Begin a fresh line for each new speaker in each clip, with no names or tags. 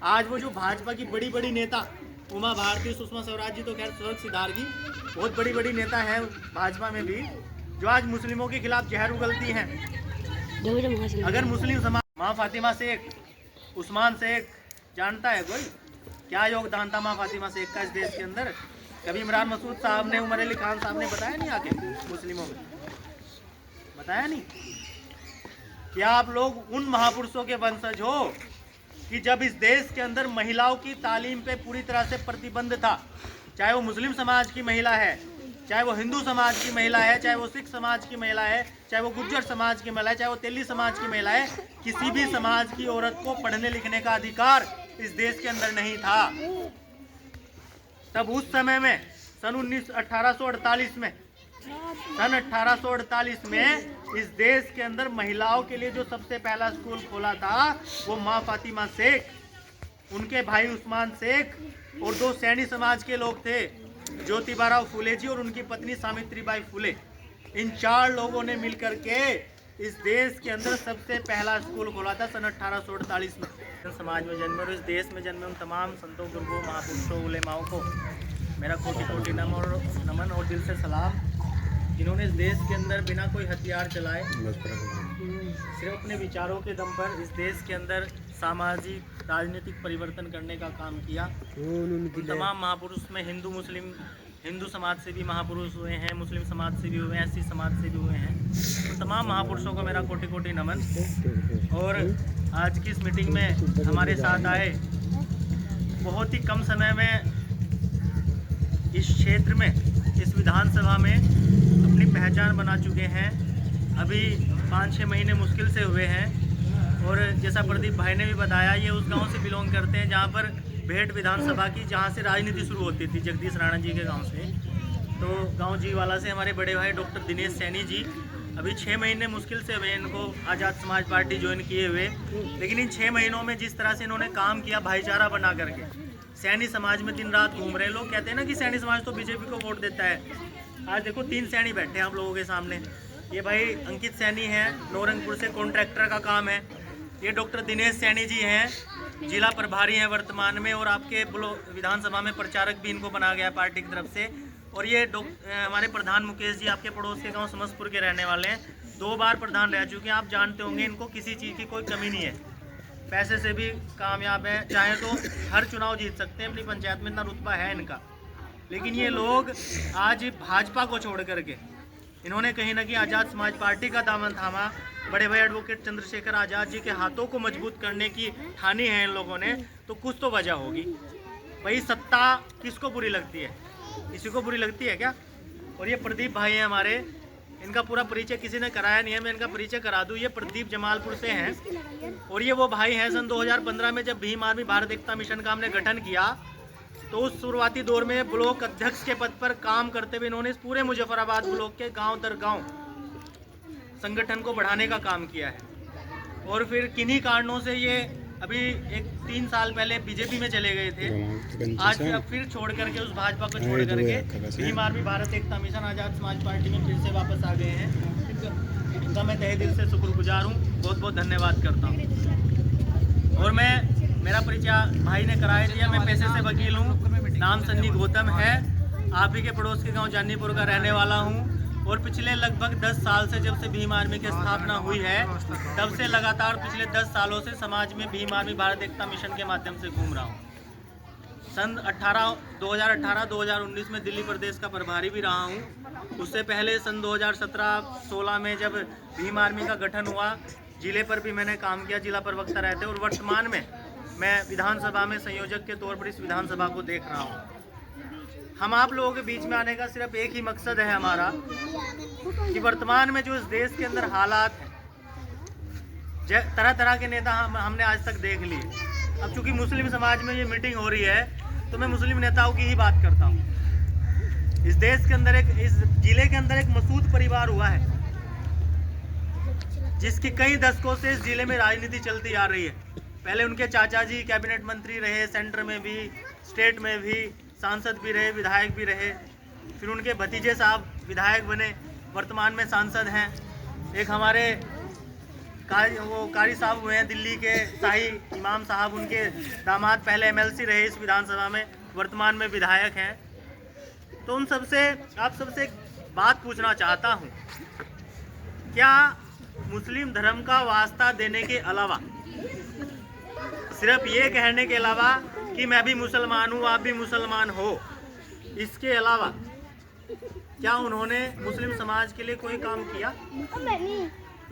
आज वो जो भाजपा की बड़ी बड़ी नेता उमा भारती, सुषमा स्वराज जी तो खैर स्वर्ग सिधारगी, बहुत बड़ी बड़ी नेता हैं भाजपा में भी, जो आज मुस्लिमों के खिलाफ जहर उगलती हैं। अगर मुस्लिम समाज माँ फातिमा शेख, उस्मान शेख जानता है कोई क्या योगदान था माँ फातिमा शेख का इस देश के अंदर? कभी इमरान मसूद साहब ने, उमर अली खान साहब ने बताया नहीं आके मुस्लिमों में? बताया नहीं? क्या आप लोग उन महापुरुषों के वंशज हो कि जब इस देश के अंदर महिलाओं की तालीम पे पूरी तरह से प्रतिबंध था, चाहे वो मुस्लिम समाज की महिला है, चाहे वो हिंदू समाज की महिला है, चाहे वो सिख समाज की महिला है, चाहे वो गुर्जर समाज की महिला है, चाहे वो तेली समाज की महिला है, किसी भी समाज की औरत को पढ़ने लिखने का अधिकार इस देश के अंदर नहीं था। तब उस समय में सन 1848 में इस देश के अंदर महिलाओं के लिए जो सबसे पहला स्कूल खोला था वो माँ फातिमा शेख, उनके भाई उस्मान शेख और दो सैनी समाज के लोग थे, ज्योतिबाराव फुले जी और उनकी पत्नी सावित्रीबाई फुले। इन 4 लोगों ने मिलकर के इस देश के अंदर सबसे पहला स्कूल खोला था सन 1848 में। समाज में जन्मे और इस देश में जन्मे उन तमाम संतों, गुरुओं, महापुरुषों, उलेमाओं को मेरा कोटि कोटि नमन और दिल से सलाम, जिन्होंने इस देश के अंदर बिना कोई हथियार चलाए सिर्फ अपने विचारों के दम पर इस देश के अंदर सामाजिक राजनीतिक परिवर्तन करने का काम किया। तमाम महापुरुष में हिंदू समाज से भी महापुरुष हुए हैं, मुस्लिम समाज से भी हुए हैं, एससी समाज से भी हुए हैं। तो तमाम महापुरुषों को मेरा कोटि कोटि नमन। और आज की इस मीटिंग में हमारे साथ आए, बहुत ही कम समय में इस क्षेत्र में, इस विधानसभा में अपनी पहचान बना चुके हैं। अभी 5-6 महीने मुश्किल से हुए हैं और जैसा प्रदीप भाई ने भी बताया, ये उस गांव से बिलोंग करते हैं जहां पर भेंट विधानसभा की, जहां से राजनीति शुरू होती थी, जगदीश राणा जी के गांव से। तो गांव जीवाला से हमारे बड़े भाई डॉक्टर दिनेश सैनी जी, अभी 6 महीने मुश्किल से हुए इनको आज़ाद समाज पार्टी ज्वाइन किए हुए, लेकिन इन 6 महीनों में जिस तरह से इन्होंने काम किया भाईचारा बना करके, सैनी समाज में दिन रात घूम रहे। लोग कहते हैं ना कि सैनी समाज तो बीजेपी को वोट देता है। आज देखो 3 सैनी बैठे हैं आप लोगों के सामने। ये भाई अंकित सैनी हैं, नौरंगपुर से कॉन्ट्रैक्टर का काम है। ये डॉक्टर दिनेश सैनी जी हैं, जिला प्रभारी हैं वर्तमान में, और आपके विधानसभा में प्रचारक भी इनको बनाया गया पार्टी की तरफ से। और ये हमारे प्रधान मुकेश जी, आपके पड़ोस के गांव समस्तपुर के रहने वाले हैं, 2 बार प्रधान रह चुके हैं। आप जानते होंगे इनको किसी चीज़ की कोई कमी नहीं है, पैसे से भी कामयाब है, चाहे तो हर चुनाव जीत सकते हैं, अपनी पंचायत में इतना रुतबा है इनका। लेकिन ये लोग आज भाजपा को छोड़ करके इन्होंने कहीं ना कहीं आज़ाद समाज पार्टी का दामन थामा। बड़े भाई एडवोकेट चंद्रशेखर आज़ाद जी के हाथों को मजबूत करने की ठानी है इन लोगों ने, तो कुछ तो वजह होगी। भाई सत्ता किसको बुरी लगती है? किसी को बुरी लगती है क्या? और ये प्रदीप भाई हैं हमारे, इनका पूरा परिचय किसी ने कराया नहीं है, मैं इनका परिचय करा दूं। ये प्रदीप जमालपुर से हैं और ये वो भाई हैं, सन 2015 में जब भीम आर्मी भारत एकता मिशन का हमने गठन किया, तो उस शुरुआती दौर में ब्लॉक अध्यक्ष के पद पर काम करते हुए इन्होंने इस पूरे मुजफ्फराबाद ब्लॉक के गांव दर गांव संगठन को बढ़ाने का काम किया है। और फिर किन्हीं कारणों से ये अभी 3 साल पहले बीजेपी में चले गए थे, आज अब फिर छोड़ करके, उस भाजपा को छोड़ करके भीम आर्मी भारत एकता मिशन आज़ाद समाज पार्टी में फिर से वापस आ गए हैं। इनका मैं तहे दिल से शुक्रगुजार हूँ, बहुत बहुत धन्यवाद करता हूँ। और मेरा परिचय भाई ने कराया दिया, मैं पेशे से वकील हूँ, नाम सन्नी गौतम है, आप ही के पड़ोस के गांव जानीपुर का रहने वाला हूँ। और पिछले लगभग 10 साल से, जब से भीम आर्मी की स्थापना हुई है, तब से लगातार पिछले 10 सालों से समाज में भीम आर्मी भारत एकता मिशन के माध्यम से घूम रहा हूँ। सन 2018-2019 में दिल्ली प्रदेश का प्रभारी भी रहा हूँ। उससे पहले सन 2017-16 में जब भीम आर्मी का गठन हुआ, जिले पर भी मैंने काम किया, जिला प्रवक्ता रहते। और वर्तमान में मैं विधानसभा में संयोजक के तौर पर इस विधानसभा को देख रहा हूँ। हम आप लोगों के बीच में आने का सिर्फ एक ही मकसद है हमारा, कि वर्तमान में जो इस देश के अंदर हालात हैं, तरह तरह के नेता हमने आज तक देख लिए। अब चूंकि मुस्लिम समाज में ये मीटिंग हो रही है, तो मैं मुस्लिम नेताओं की ही बात करता हूँ। इस देश के अंदर इस जिले के अंदर एक मसूद परिवार हुआ है, जिसकी कई दशकों से इस जिले में राजनीति चलती आ रही है। पहले उनके चाचा जी कैबिनेट मंत्री रहे, सेंटर में भी, स्टेट में भी, सांसद भी रहे, विधायक भी रहे। फिर उनके भतीजे साहब विधायक बने, वर्तमान में सांसद हैं। एक हमारे वो कारी साहब हुए हैं दिल्ली के, शाही इमाम साहब, उनके दामाद पहले एमएलसी रहे इस विधानसभा में, वर्तमान में विधायक हैं। तो उन सबसे आप सबसे एक बात पूछना चाहता हूँ, क्या मुस्लिम धर्म का वास्ता देने के अलावा, सिर्फ ये कहने के अलावा कि मैं भी मुसलमान हूँ आप भी मुसलमान हो, इसके अलावा क्या उन्होंने मुस्लिम समाज के लिए कोई काम किया?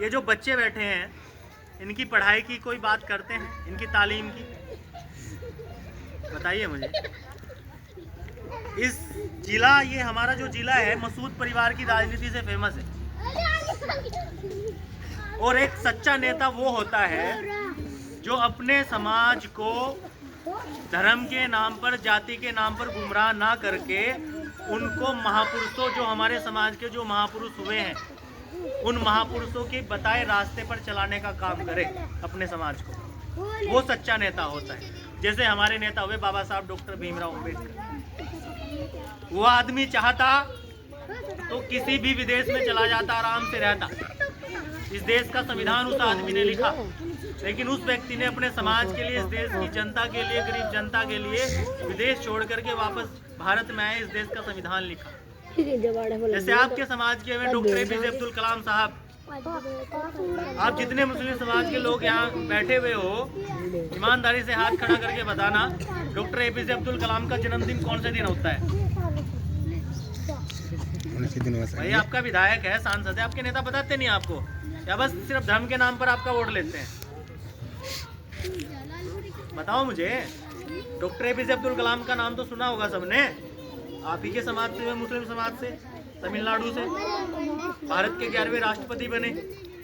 ये जो बच्चे बैठे हैं, इनकी पढ़ाई की कोई बात करते हैं? इनकी तालीम की बताइए मुझे। इस जिला, ये हमारा जो जिला है, मसूद परिवार की राजनीति से फेमस है। और एक सच्चा नेता वो होता है जो अपने समाज को धर्म के नाम पर, जाति के नाम पर गुमराह ना करके उनको महापुरुषों, जो हमारे समाज के जो महापुरुष हुए हैं, उन महापुरुषों के बताए रास्ते पर चलाने का काम करे अपने समाज को। वो सच्चा नेता होता है। जैसे हमारे नेता हुए बाबा साहब डॉक्टर भीमराव अम्बेडकर। वो आदमी चाहता तो किसी भी विदेश में चला जाता, आराम से रहता। इस देश का संविधान उस आदमी ने लिखा, लेकिन उस व्यक्ति ने अपने समाज के लिए, इस देश की जनता के लिए, गरीब जनता के लिए विदेश छोड़ करके वापस भारत में आए, इस देश का संविधान लिखा। जैसे आपके समाज के में डॉक्टर एपीजे अब्दुल कलाम साहब, आप जितने मुस्लिम समाज के लोग यहाँ बैठे हुए हो, ईमानदारी से हाथ खड़ा करके बताना, डॉक्टर एपीजे अब्दुल कलाम का जन्मदिन कौन से दिन होता है? भाई आपका विधायक है, सांसद है, आपके नेता बताते नहीं आपको, या बस सिर्फ धर्म के नाम पर आपका वोट लेते हैं? बताओ मुझे। डॉक्टर एपीजे अब्दुल कलाम का नाम तो सुना होगा सबने, आप ही के समाज से, मुस्लिम समाज से, तमिलनाडु से भारत के 11वें राष्ट्रपति बने।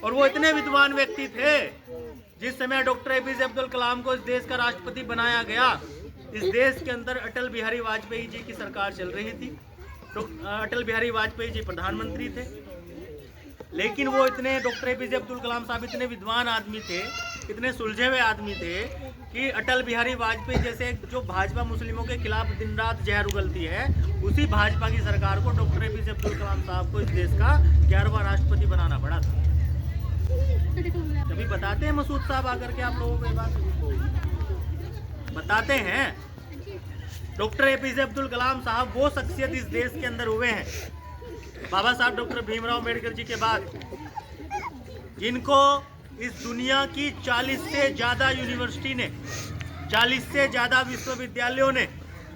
और वो इतने विद्वान व्यक्ति थे, जिस समय डॉक्टर एपीजे अब्दुल कलाम को इस देश का राष्ट्रपति बनाया गया, इस देश के अंदर अटल बिहारी वाजपेयी जी की सरकार चल रही थी। अटल बिहारी वाजपेयी जी प्रधानमंत्री थे। लेकिन वो इतने, डॉक्टर एपीजे अब्दुल कलाम साहब इतने विद्वान आदमी थे, इतने सुलझे हुए आदमी थे कि अटल बिहारी वाजपेयी जैसे जो भाजपा मुस्लिमों के खिलाफ दिन रात जहर उगलती है, उसी भाजपा की सरकार को डॉक्टर एपीजे अब्दुल कलाम साहब को इस देश का 11वां राष्ट्रपति बनाना पड़ा था। कभी बताते हैं मसूद साहब आकर के आप लोगों को ये बात बताते हैं? डॉक्टर एपीजे अब्दुल कलाम साहब वो शख्सियत इस देश के अंदर हुए हैं, बाबा साहब डॉक्टर भीमराव अम्बेडकर जी के बाद, जिनको इस दुनिया की 40 से ज्यादा यूनिवर्सिटी ने, 40 से ज्यादा विश्वविद्यालयों ने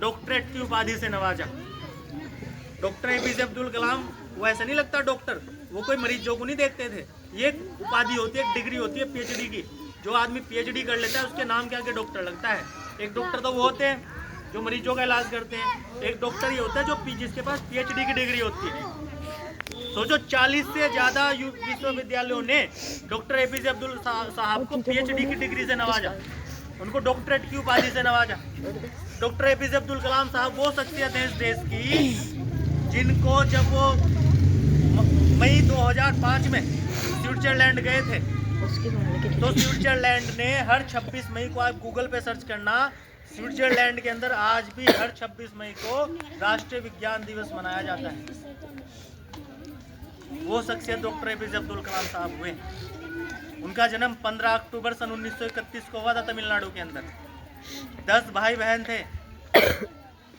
डॉक्टरेट की उपाधि से नवाजा। डॉक्टर एपीजे अब्दुल कलाम, वो ऐसा नहीं लगता डॉक्टर, वो कोई मरीजों को नहीं देखते थे। ये उपाधि होती है, एक डिग्री होती है पीएचडी की। जो आदमी पीएचडी कर लेता है उसके नाम के आगे डॉक्टर लगता है। एक डॉक्टर तो वो होते हैं जो मरीजों का इलाज करते हैं, एक डॉक्टर ये होता है जो जिसके पास पीएचडी की डिग्री होती है। सोचो 40 से ज्यादा विश्वविद्यालयों ने डॉक्टर एपीजे अब्दुल साहब को पीएचडी की डिग्री से नवाजा, उनको डॉक्टरेट की उपाधि से नवाजा। डॉक्टर एपीजे अब्दुल कलाम साहब वो शख्सियत है इस देश की, जिनको जब वो मई 2005 में स्विट्जरलैंड गए थे, तो स्विट्जरलैंड ने हर 26 मई को, आप गूगल पे सर्च करना, स्विट्जरलैंड के अंदर आज भी हर 26 मई को राष्ट्रीय विज्ञान दिवस मनाया जाता है। वो शख्सियत डॉक्टर एपीजे अब्दुल कलाम साहब हुए। उनका जन्म 15 अक्टूबर सन 1931 को हुआ था तमिलनाडु के अंदर। 10 भाई बहन थे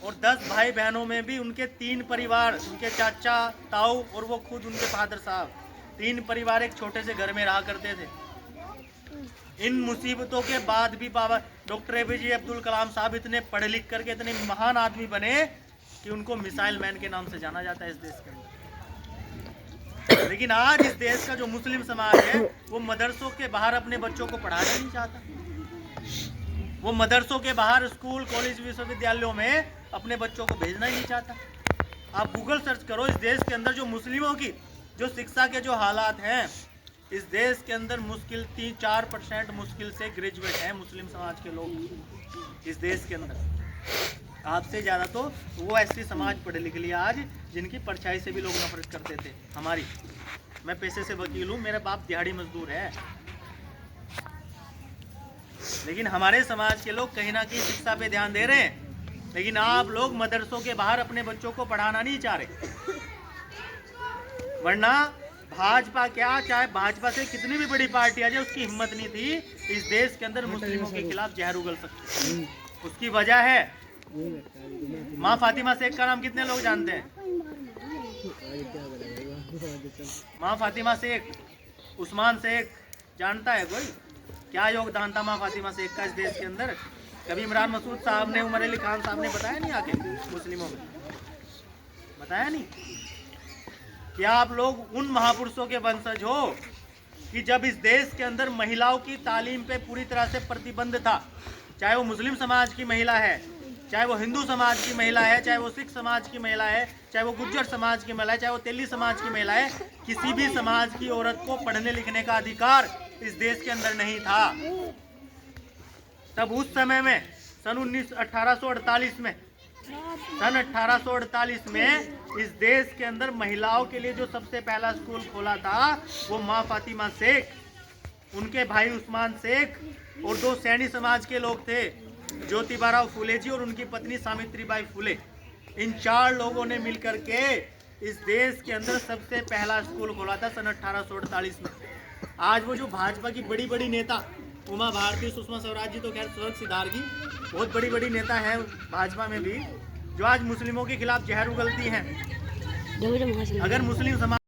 और 10 भाई बहनों में भी उनके 3 परिवार, उनके चाचा, ताऊ और वो खुद उनके फादर साहब, 3 परिवार एक छोटे से घर में रहा करते थे। इन मुसीबतों के बाद भी बाबा डॉक्टर एपीजे अब्दुल कलाम साहब इतने पढ़े लिख करके इतने महान आदमी बने कि उनको मिसाइल मैन के नाम से जाना जाता है इस देश के अंदर। लेकिन आज इस देश का जो मुस्लिम समाज है, वो मदरसों के बाहर अपने बच्चों को पढ़ाना नहीं चाहता। वो मदरसों के बाहर स्कूल, कॉलेज, विश्वविद्यालयों में अपने बच्चों को भेजना ही नहीं चाहता। आप गूगल सर्च करो, इस देश के अंदर जो मुस्लिमों की जो शिक्षा के जो हालात हैं, इस देश के अंदर मुश्किल 3-4% मुश्किल से ग्रेजुएट हैं मुस्लिम समाज के लोग इस देश के अंदर। आपसे ज़्यादा तो वो ऐसी समाज पढ़े लिख लिया आज, जिनकी परछाई से भी लोग नफरत करते थे। हमारी, मैं पेशे से वकील हूँ, मेरा बाप दिहाड़ी मजदूर है, लेकिन हमारे समाज के लोग कहीं ना कहीं शिक्षा पे ध्यान दे रहे हैं। लेकिन आप लोग मदरसों के बाहर अपने बच्चों को पढ़ाना नहीं चाह रहे, वरना भाजपा क्या, चाहे भाजपा से कितनी भी बड़ी पार्टी आ जाए, उसकी हिम्मत नहीं थी इस देश के अंदर मुस्लिमों के खिलाफ जहर उगल सकती। उसकी वजह है माँ फातिमा शेख का नाम कितने लोग जानते हैं? माँ फातिमा शेख, उस्मान शेख, जानता है कोई? क्या योगदान था माँ फातिमा शेख का इस देश के अंदर? कभी इमरान मसूद साहब ने, उमर अली खान साहब ने बताया नहीं आके मुस्लिमों में? बताया नहीं? क्या आप लोग उन महापुरुषों के वंशज हो कि जब इस देश के अंदर महिलाओं की तालीम पे पूरी तरह से प्रतिबंध था, चाहे वो मुस्लिम समाज की महिला है, चाहे वो हिंदू समाज की महिला है, चाहे वो सिख समाज की महिला है, चाहे वो गुज्जर समाज की महिला है, चाहे वो तेली समाज की महिला है, किसी भी समाज की औरत को पढ़ने लिखने का अधिकार इस देश के अंदर नहीं था। तब उस समय में सन 1848 में इस देश के अंदर महिलाओं के लिए जो सबसे पहला स्कूल खोला था वो माँ फातिमा शेख, उनके भाई उस्मान शेख और दो सैनी समाज के लोग थे, ज्योतिबाराव फुले जी और उनकी पत्नी सावित्रीबाई फुले। इन 4 लोगों ने मिलकर के इस देश के अंदर सबसे पहला स्कूल खोला था सन 1848 में। आज वो जो भाजपा की बड़ी बड़ी नेता उमा भारती, सुषमा स्वराज जी तो खैर स्वर्ग सिधारगी, बहुत बड़ी बड़ी नेता है भाजपा में भी, जो आज मुस्लिमों के खिलाफ जहर उगलती हैं। अगर मुस्लिम समाज